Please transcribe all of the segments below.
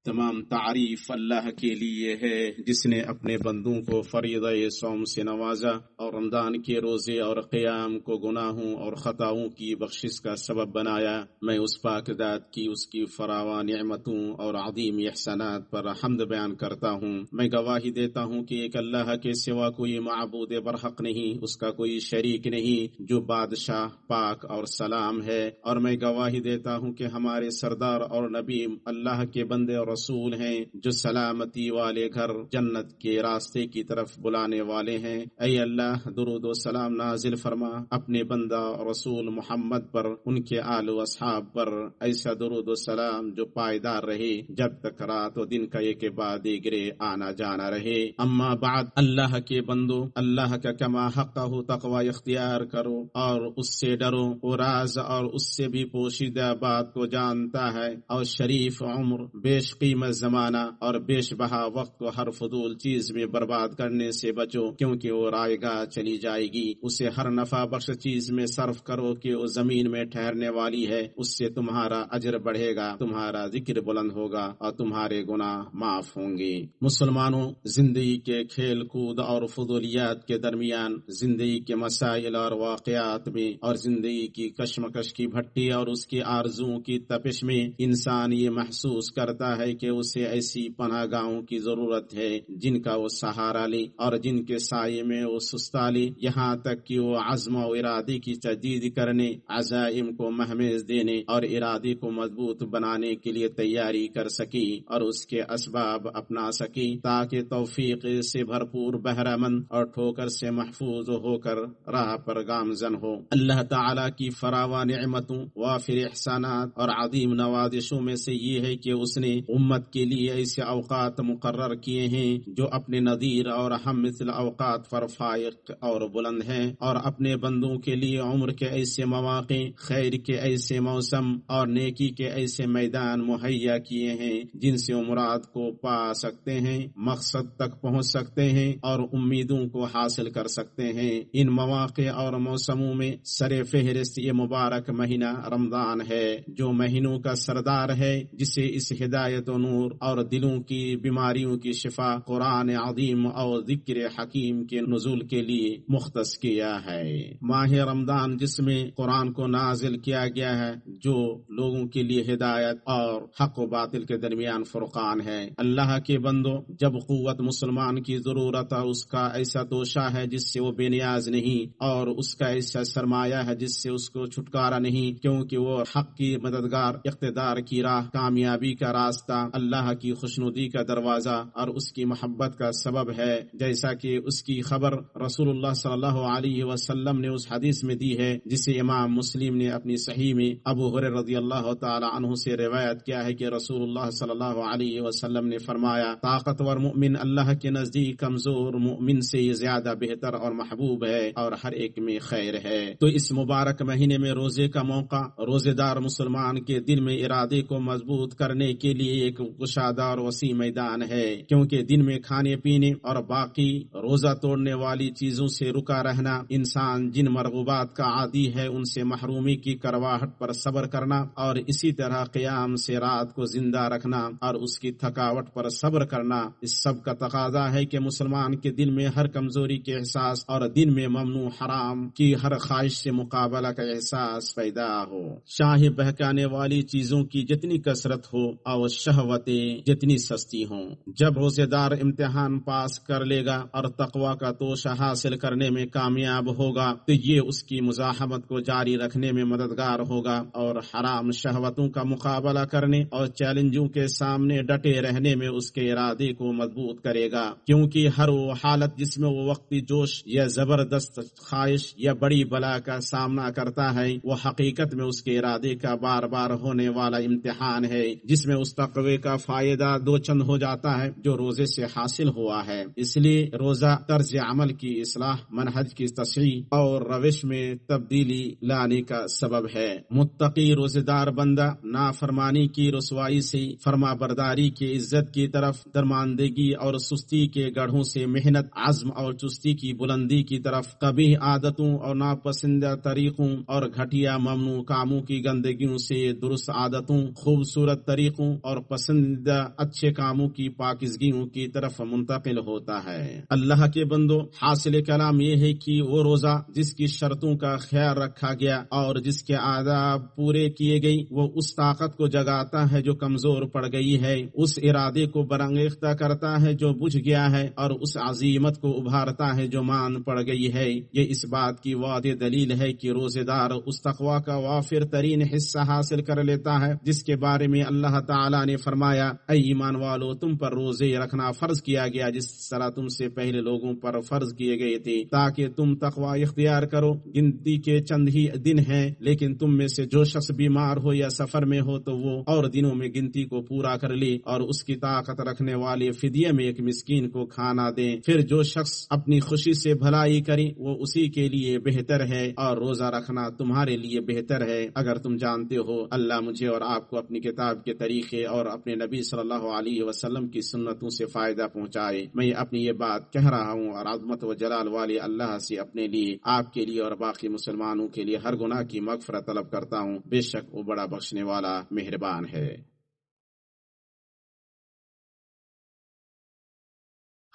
تمام تعریف اللہ کے لیے ہے جس نے اپنے بندوں کو فریضہ صوم سے نوازا اور رمضان کے روزے اور قیام کو گناہوں اور خطاؤں کی بخشش کا سبب بنایا۔ میں اس پاک ذات کی اس کی فراوان نعمتوں اور عظیم احسانات پر حمد بیان کرتا ہوں۔ میں گواہی دیتا ہوں کہ ایک اللہ کے سوا کوئی معبود برحق نہیں، اس کا کوئی شریک نہیں، جو بادشاہ پاک اور سلام ہے، اور میں گواہی دیتا ہوں کہ ہمارے سردار اور نبی اللہ کے بندے اور رسول ہیں جو سلامتی والے گھر جنت کے راستے کی طرف بلانے والے ہیں۔ اے اللہ، درود و سلام نازل فرما اپنے بندہ رسول محمد پر، ان کے آل و اصحاب پر، ایسا درود و سلام جو پائیدار رہے جب تک رات و دن کا ایک بعد دیگرے آنا جانا رہے۔ اما بعد، اللہ کے بندو، اللہ کا کما حقہ تقوی اختیار کرو اور اس سے ڈرو، وہ راز اور اس سے بھی پوشیدہ بات کو جانتا ہے، اور شریف عمر، بیش قیمت زمانہ اور بیش بہا وقت کو ہر فضول چیز میں برباد کرنے سے بچو، کیونکہ وہ رائے گاہ چلی جائے گی۔ اسے ہر نفع بخش چیز میں صرف کرو کہ وہ زمین میں ٹھہرنے والی ہے، اس سے تمہارا اجر بڑھے گا، تمہارا ذکر بلند ہوگا اور تمہارے گناہ معاف ہوں گے۔ مسلمانوں، زندگی کے کھیل کود اور فضولیات کے درمیان، زندگی کے مسائل اور واقعات میں، اور زندگی کی کشمکش کی بھٹی اور اس کی آرزوؤں کی تپش میں، انسان یہ محسوس کرتا ہے کہ اسے ایسی پناہ گاہوں کی ضرورت ہے جن کا وہ سہارا لے اور جن کے سائے میں وہ سستا لے، یہاں تک کہ وہ عزم و ارادے کی تجدید کرنے، عزائم کو مہمیز دینے اور ارادے کو مضبوط بنانے کے لیے تیاری کر سکی اور اس کے اسباب اپنا سکی، تاکہ توفیق سے بھرپور بہرہ مند اور ٹھوکر سے محفوظ ہو کر راہ پر گامزن ہو۔ اللہ تعالی کی فراوان نعمتوں، وافر احسانات اور عظیم نوازشوں میں سے یہ ہے کہ اس نے امت کے لیے ایسے اوقات مقرر کیے ہیں جو اپنے نظیر اور ہم مثل اوقات پر فائق اور بلند ہیں، اور اپنے بندوں کے لیے عمر کے ایسے مواقع، خیر کے ایسے موسم اور نیکی کے ایسے میدان مہیا کیے ہیں جن سے وہ مراد کو پا سکتے ہیں، مقصد تک پہنچ سکتے ہیں اور امیدوں کو حاصل کر سکتے ہیں۔ ان مواقع اور موسموں میں سر فہرست یہ مبارک مہینہ رمضان ہے، جو مہینوں کا سردار ہے، جسے اس ہدایت و نور اور دلوں کی بیماریوں کی شفا قرآن عظیم اور ذکر حکیم کے نزول کے لیے مختص کیا ہے۔ ماہ رمضان جس میں قرآن کو نازل کیا گیا ہے، جو لوگوں کے لیے ہدایت اور حق و باطل کے درمیان فرقان ہے۔ اللہ کے بندو، جب قوت مسلمان کی ضرورت اور اس کا ایسا توشہ ہے جس سے وہ بے نیاز نہیں، اور اس کا ایسا سرمایہ ہے جس سے اس کو چھٹکارا نہیں، کیونکہ وہ حق کی مددگار، اقتدار کی راہ، کامیابی کا راستہ، اللہ کی خوشنودی کا دروازہ اور اس کی محبت کا سبب ہے، جیسا کہ اس کی خبر رسول اللہ صلی اللہ علیہ وسلم نے اس حدیث میں دی ہے جسے امام مسلم نے اپنی صحیح میں ابو ہریرہ رضی اللہ تعالی عنہ سے روایت کیا ہے کہ رسول اللہ صلی اللہ علیہ وسلم نے فرمایا، طاقتور مومن اللہ کے نزدیک کمزور مومن سے زیادہ بہتر اور محبوب ہے، اور ہر ایک میں خیر ہے۔ تو اس مبارک مہینے میں روزے کا موقع روزے دار مسلمان کے دل میں ارادے کو مضبوط کرنے کے لیے ایک کشادہ اور وسیع میدان ہے، کیونکہ دن میں کھانے پینے اور باقی روزہ توڑنے والی چیزوں سے رکا رہنا، انسان جن مرغوبات کا عادی ہے ان سے محرومی کی کرواہٹ پر صبر کرنا، اور اسی طرح قیام سے رات کو زندہ رکھنا اور اس کی تھکاوٹ پر صبر کرنا، اس سب کا تقاضا ہے کہ مسلمان کے دل میں ہر کمزوری کے احساس اور دن میں ممنوع حرام کی ہر خواہش سے مقابلہ کا احساس پیدا ہو۔ شاہ بہکانے والی چیزوں کی جتنی کثرت ہو اور شہوتیں جتنی سستی ہوں، جب روزے دار امتحان پاس کر لے گا اور تقوی کا توشہ حاصل کرنے میں کامیاب ہوگا تو یہ اس کی مزاحمت کو جاری رکھنے میں مددگار ہوگا اور حرام شہوتوں کا مقابلہ کرنے اور چیلنجوں کے سامنے ڈٹے رہنے میں اس کے ارادے کو مضبوط کرے گا، کیونکہ ہر وہ حالت جس میں وہ وقتی جوش یا زبردست خواہش یا بڑی بلا کا سامنا کرتا ہے، وہ حقیقت میں اس کے ارادے کا بار بار ہونے والا امتحان ہے، جس میں اس تقوی کا فائدہ دو چند ہو جاتا ہے جو روزے سے حاصل ہوا ہے۔ اس لیے روزہ طرز عمل کی اصلاح، منہج کی تصحیح اور روش میں تبدیلی لانے کا سبب ہے۔ متقی روزے دار بندہ نافرمانی کی رسوائی سے فرما برداری کی عزت کی طرف، درماندگی اور سستی کے گڑھوں سے محنت، عزم اور چستی کی بلندی کی طرف، قبیح عادتوں اور ناپسندہ طریقوں اور گھٹیا ممنوع کاموں کی گندگیوں سے درست عادتوں، خوبصورت طریقوں اور پسندیدہ اچھے کاموں کی پاکیزگیوں کی طرف منتقل ہوتا ہے۔ اللہ کے بندو، حاصل کلام یہ ہے کہ وہ روزہ جس کی شرطوں کا خیال رکھا گیا اور جس کے آداب پورے کیے گئی، وہ اس طاقت کو جگاتا ہے جو کمزور پڑ گئی ہے، اس ارادے کو برانگیختہ کرتا ہے جو بجھ گیا ہے، اور اس عزیمت کو ابھارتا ہے جو مان پڑ گئی ہے۔ یہ اس بات کی واضح دلیل ہے کہ روزے دار اس تقوی کا وافر ترین حصہ حاصل کر لیتا ہے جس کے بارے میں اللہ تعالی نے فرمایا، اے ایمان والو، تم پر روزے رکھنا فرض کیا گیا جس طرح تم سے پہلے لوگوں پر فرض کیے گئے تھے تاکہ تم تقوی اختیار کرو۔ گنتی کے چند ہی دن ہیں، لیکن تم میں سے جو شخص بیمار ہو یا سفر میں ہو تو وہ اور دنوں میں گنتی کو پورا کر لے، اور اس کی طاقت رکھنے والے فدیے میں ایک مسکین کو کھانا دیں۔ پھر جو شخص اپنی خوشی سے بھلائی کرے وہ اسی کے لیے بہتر ہے، اور روزہ رکھنا تمہارے لیے بہتر ہے اگر تم جانتے ہو۔ اللہ مجھے اور آپ کو اپنی کتاب کے طریقے اور اپنے نبی صلی اللہ علیہ وسلم کی سنتوں سے فائدہ پہنچائے۔ میں اپنی یہ بات کہہ رہا ہوں اور عظمت و جلال والے اللہ سے اپنے لیے، آپ کے لیے اور باقی مسلمانوں کے لیے ہر گناہ کی مغفرت طلب کرتا ہوں، بے شک وہ بڑا بخشنے والا مہربان ہے۔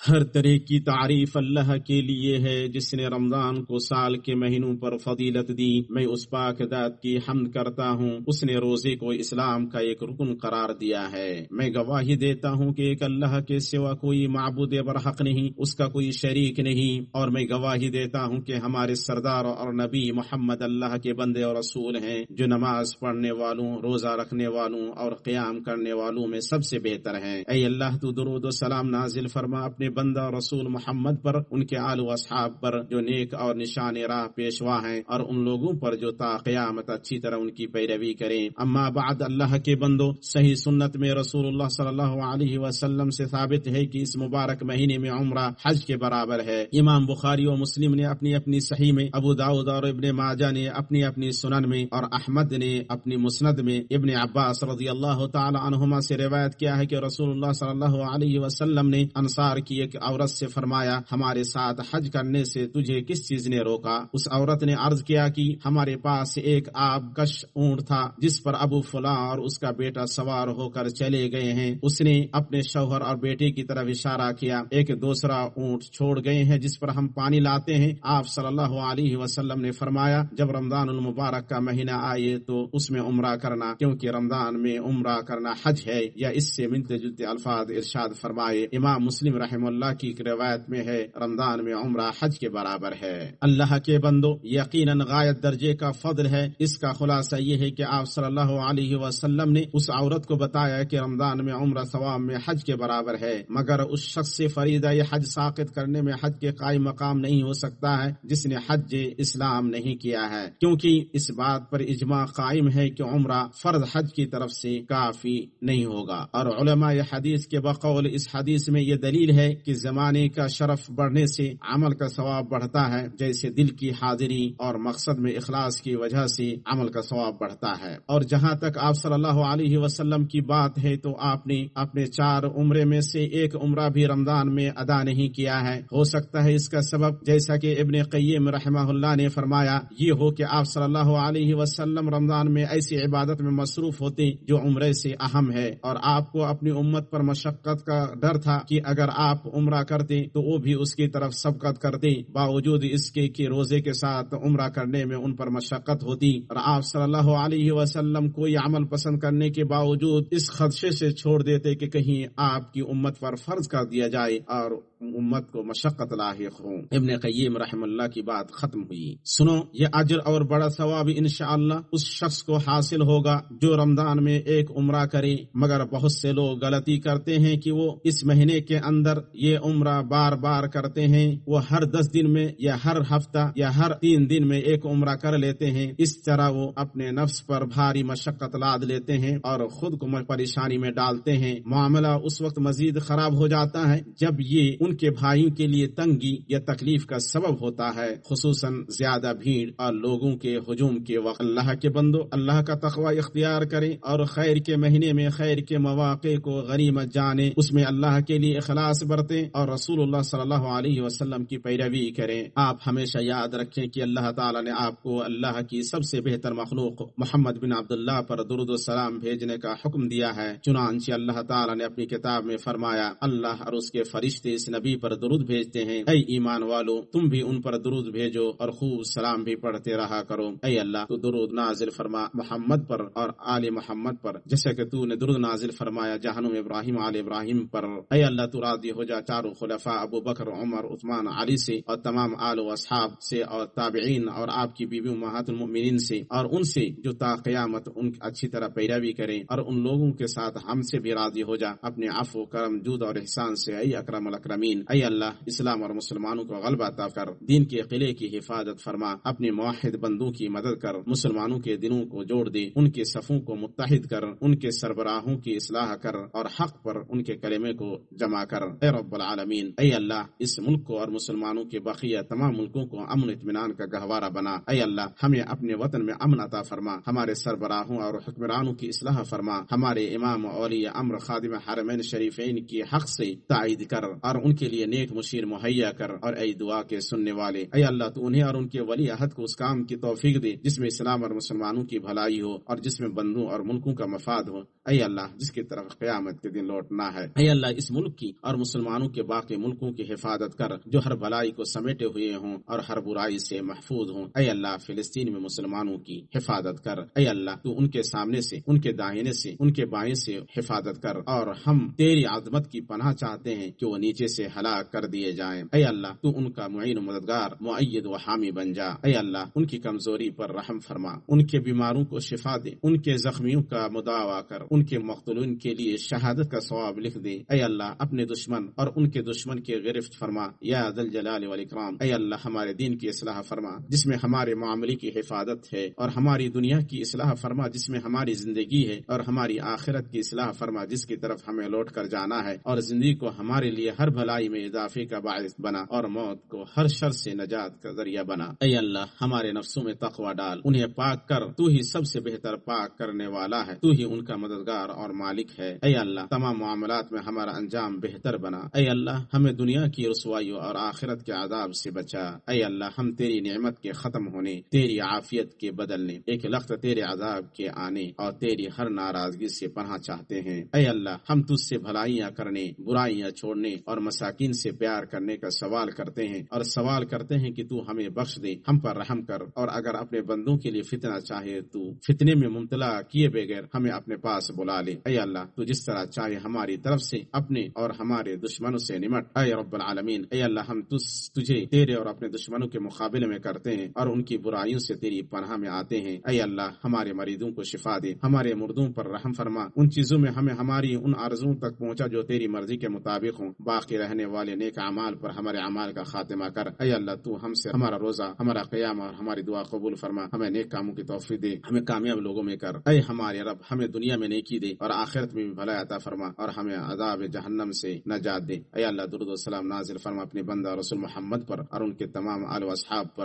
ہر طرح کی تعریف اللہ کے لیے ہے جس نے رمضان کو سال کے مہینوں پر فضیلت دی۔ میں اس پاک ذات کی حمد کرتا ہوں، اس نے روزے کو اسلام کا ایک رکن قرار دیا ہے۔ میں گواہی دیتا ہوں کہ ایک اللہ کے سوا کوئی معبود برحق نہیں، اس کا کوئی شریک نہیں، اور میں گواہی دیتا ہوں کہ ہمارے سردار اور نبی محمد اللہ کے بندے اور رسول ہیں، جو نماز پڑھنے والوں، روزہ رکھنے والوں اور قیام کرنے والوں میں سب سے بہتر ہیں۔ اے اللہ، تو درود و سلام نازل فرما اپنے بندہ رسول محمد پر، ان کے آل و اصحاب پر جو نیک اور نشان راہ پیشوا ہیں، اور ان لوگوں پر جو تا قیامت اچھی طرح ان کی پیروی کریں۔ اما بعد، اللہ کے بندو، صحیح سنت میں رسول اللہ صلی اللہ علیہ وسلم سے ثابت ہے کہ اس مبارک مہینے میں عمرہ حج کے برابر ہے۔ امام بخاری و مسلم نے اپنی اپنی صحیح میں، ابو داؤد اور ابن ماجہ نے اپنی اپنی سنن میں، اور احمد نے اپنی مسند میں ابن عباس رضی اللہ تعالی عنہما سے روایت کیا ہے کہ رسول اللہ صلی اللہ علیہ وسلم نے انصار کی ایک عورت سے فرمایا، ہمارے ساتھ حج کرنے سے تجھے کس چیز نے روکا؟ اس عورت نے عرض کیا کہ ہمارے پاس ایک آبکش اونٹ تھا جس پر ابو فلاں اور اس کا بیٹا سوار ہو کر چلے گئے ہیں۔ اس نے اپنے شوہر اور بیٹے کی طرف اشارہ کیا۔ ایک دوسرا اونٹ چھوڑ گئے ہیں جس پر ہم پانی لاتے ہیں۔ آپ صلی اللہ علیہ وسلم نے فرمایا، جب رمضان المبارک کا مہینہ آئے تو اس میں عمرہ کرنا، کیونکہ رمضان میں عمرہ کرنا حج ہے، یا اس سے ملتے جلتے الفاظ ارشاد فرمائے۔ امام مسلم رحمہ اللہ کی روایت میں ہے، رمضان میں عمرہ حج کے برابر ہے۔ اللہ کے بندو، یقیناً غایت درجے کا فضل ہے۔ اس کا خلاصہ یہ ہے کہ آپ صلی اللہ علیہ وسلم نے اس عورت کو بتایا کہ رمضان میں عمرہ ثواب میں حج کے برابر ہے، مگر اس شخص سے فریضہ یہ حج ساقط کرنے میں حج کے قائم مقام نہیں ہو سکتا ہے جس نے حج اسلام نہیں کیا ہے، کیونکہ اس بات پر اجماع قائم ہے کہ عمرہ فرض حج کی طرف سے کافی نہیں ہوگا۔ اور علماء حدیث کے بقول اس حدیث میں یہ دلیل ہے کہ زمانے کا شرف بڑھنے سے عمل کا ثواب بڑھتا ہے، جیسے دل کی حاضری اور مقصد میں اخلاص کی وجہ سے عمل کا ثواب بڑھتا ہے۔ اور جہاں تک آپ صلی اللہ علیہ وسلم کی بات ہے تو آپ نے اپنے 4 عمرے میں سے ایک عمرہ بھی رمضان میں ادا نہیں کیا ہے۔ ہو سکتا ہے اس کا سبب، جیسا کہ ابن قیم رحمہ اللہ نے فرمایا، یہ ہو کہ آپ صلی اللہ علیہ وسلم رمضان میں ایسی عبادت میں مصروف ہوتے جو عمرے سے اہم ہے، اور آپ کو اپنی امت پر مشقت کا ڈر تھا کہ اگر آپ عمرہ کرتے تو وہ بھی اس کی طرف سبقت کرتے، باوجود اس کے کہ روزے کے ساتھ عمرہ کرنے میں ان پر مشقت ہوتی، اور آپ صلی اللہ علیہ وسلم کوئی عمل پسند کرنے کے باوجود اس خدشے سے چھوڑ دیتے کہ کہیں آپ کی امت پر فرض کر دیا جائے اور امت کو مشقت لاحق ہو۔ ابن قیم رحم اللہ کی بات ختم ہوئی۔ سنو، یہ اجر اور بڑا ثواب انشاءاللہ اس شخص کو حاصل ہوگا جو رمضان میں ایک عمرہ کرے، مگر بہت سے لوگ غلطی کرتے ہیں کہ وہ اس مہینے کے اندر یہ عمرہ بار بار کرتے ہیں۔ وہ ہر 10 دن میں یا ہر ہفتہ یا ہر 3 دن میں ایک عمرہ کر لیتے ہیں۔ اس طرح وہ اپنے نفس پر بھاری مشقت لاد لیتے ہیں اور خود کو پریشانی میں ڈالتے ہیں۔ معاملہ اس وقت مزید خراب ہو جاتا ہے جب یہ ان کے بھائیوں کے لیے تنگی یا تکلیف کا سبب ہوتا ہے، خصوصاً زیادہ بھیڑ اور لوگوں کے ہجوم کے وقت۔ اللہ کے بندو، اللہ کا تقوی اختیار کریں اور خیر کے مہینے میں خیر کے مواقع کو غنیمت جانیں، اس میں اللہ کے لیے اخلاص برتیں اور رسول اللہ صلی اللہ علیہ وسلم کی پیروی کریں۔ آپ ہمیشہ یاد رکھیں کہ اللہ تعالی نے آپ کو اللہ کی سب سے بہتر مخلوق محمد بن عبداللہ پر درود و سلام بھیجنے کا حکم دیا ہے۔ چنانچہ اللہ تعالی نے اپنی کتاب میں فرمایا، اللہ اور اس کے فرشتے اس نبی پر درود بھیجتے ہیں، اے ایمان والو تم بھی ان پر درود بھیجو اور خوب سلام بھی پڑھتے رہا کرو۔ اے اللہ تو درود نازل فرما محمد پر اور آل محمد پر، جیسے کہ تو نے درود نازل فرمایا جہنم ابراہیم آل ابراہیم پر۔ اے اللہ تو راضی ہو جا چاروں خلفاء ابو بکر، عمر، عثمان، علی سے اور تمام آل و اصحاب سے اور تابعین اور آپ کی بیوی امہات المؤمنین سے اور ان سے جو تا قیامت ان کی اچھی طرح پیروی کریں، اور ان لوگوں کے ساتھ ہم سے بھی راضی ہو جا اپنے عفو، کرم، جود اور احسان سے، اے اکرم الاکرمین۔ اے اللہ اسلام اور مسلمانوں کو غلبہ عطا کر، دین کے قلعے کی حفاظت فرما، اپنے موحد بندوں کی مدد کر، مسلمانوں کے دلوں کو جوڑ دے، ان کے صفوں کو متحد کر، ان کے سربراہوں کی اصلاح کر اور حق پر ان کے کلمے کو جمع کر، اے رب العالمین۔ اے اللہ اس ملک کو اور مسلمانوں کے بقیہ تمام ملکوں کو امن اطمینان کا گہوارہ بنا۔ اے اللہ ہمیں اپنے وطن میں امن عطا فرما، ہمارے سربراہوں اور حکمرانوں کی اصلاح فرما، ہمارے امام اولیاء امر خادم حرمین شریفین کی حق سے تائید کر اور ان کے لیے نیک مشیر مہیا کر، اور اے دعا کے سننے والے، اے اللہ تو انہیں اور ان کے ولی عہد کو اس کام کی توفیق دے جس میں اسلام اور مسلمانوں کی بھلائی ہو اور جس میں بندوں اور ملکوں کا مفاد ہو، اے اللہ جس کی طرف قیامت کے دن لوٹنا ہے۔ اے اللہ اس ملک کی اور مسلمانوں کے باقی ملکوں کی حفاظت کر جو ہر بلائی کو سمیٹے ہوئے ہوں اور ہر برائی سے محفوظ ہوں۔ اے اللہ فلسطین میں مسلمانوں کی حفاظت کر، اے اللہ تو ان کے سامنے سے، ان کے داہنے سے، ان کے بائیں سے حفاظت کر، اور ہم تیری عظمت کی پناہ چاہتے ہیں کہ وہ نیچے سے ہلاک کر دیے جائیں۔ اے اللہ تو ان کا معین و مددگار، مؤید و حامی بن جا۔ اے اللہ ان کی کمزوری پر رحم فرما، ان کے بیماروں کو شفا دے، ان کے زخمیوں کا مداوا کر، ان کے مقتولین کے لیے شہادت کا ثواب لکھ دے۔ اے اللہ اپنے دشمن اور ان کے دشمن کی گرفت فرما یا ذا الجلال والاکرام۔ اے اللہ ہمارے دین کی اصلاح فرما جس میں ہمارے معاملے کی حفاظت ہے، اور ہماری دنیا کی اصلاح فرما جس میں ہماری زندگی ہے، اور ہماری آخرت کی اصلاح فرما جس کی طرف ہمیں لوٹ کر جانا ہے، اور زندگی کو ہمارے لیے ہر بھلائی میں اضافے کا باعث بنا اور موت کو ہر شر سے نجات کا ذریعہ بنا۔ اے اللہ ہمارے نفسوں میں تقوی ڈال، انہیں پاک کر، تو ہی سب سے بہتر پاک کرنے والا ہے، تو ہی ان کا مددگار اور مالک ہے۔ اے اللہ تمام معاملات میں ہمارا انجام بہتر بنا۔ اے اللہ ہمیں دنیا کی رسوائیوں اور آخرت کے عذاب سے بچا۔ اے اللہ ہم تیری نعمت کے ختم ہونے، تیری عافیت کے بدلنے، ایک لخت تیرے عذاب کے آنے اور تیری ہر ناراضگی سے پناہ چاہتے ہیں۔ اے اللہ ہم تجھ سے بھلائیاں کرنے، برائیاں چھوڑنے اور مساکین سے پیار کرنے کا سوال کرتے ہیں، اور سوال کرتے ہیں کہ تو ہمیں بخش دے، ہم پر رحم کر، اور اگر اپنے بندوں کے لیے فتنہ چاہے تو فتنے میں مبتلا کیے بغیر ہمیں اپنے پاس بلا لے۔ اے اللہ تو جس طرح چاہے ہماری طرف سے اپنے اور ہمارے دشمنوں سے نمٹ۔ اے رب العالمین، اے اللہ ہم تجھے تیرے اور اپنے دشمنوں کے مقابلے میں کرتے ہیں اور ان کی برائیوں سے تیری پناہ میں آتے ہیں۔ اے اللہ ہمارے مریضوں کو شفا دے، ہمارے مردوں پر رحم فرما، ان چیزوں میں ہمیں ہماری ان آرزوؤں تک پہنچا جو تیری مرضی کے مطابق ہوں، باقی رہنے والے نیک اعمال پر ہمارے اعمال کا خاتمہ کر۔ اے اللہ تو ہم سے ہمارا روزہ، ہمارا قیام اور ہماری دعا قبول فرما، ہمیں نیک کاموں کی توفیق دے، ہمیں کامیاب لوگوں میں کر۔ اے ہمارے رب ہمیں دنیا میں نیکی دے اور آخرت میں بھی بھلائی عطا فرما، اور ہمیں عذاب جہنم سے نجات دے۔ اے اللہ درود و سلام نازل فرما اپنے بندہ رسول محمد پر اور ان کے تمام آل و اصحاب پر۔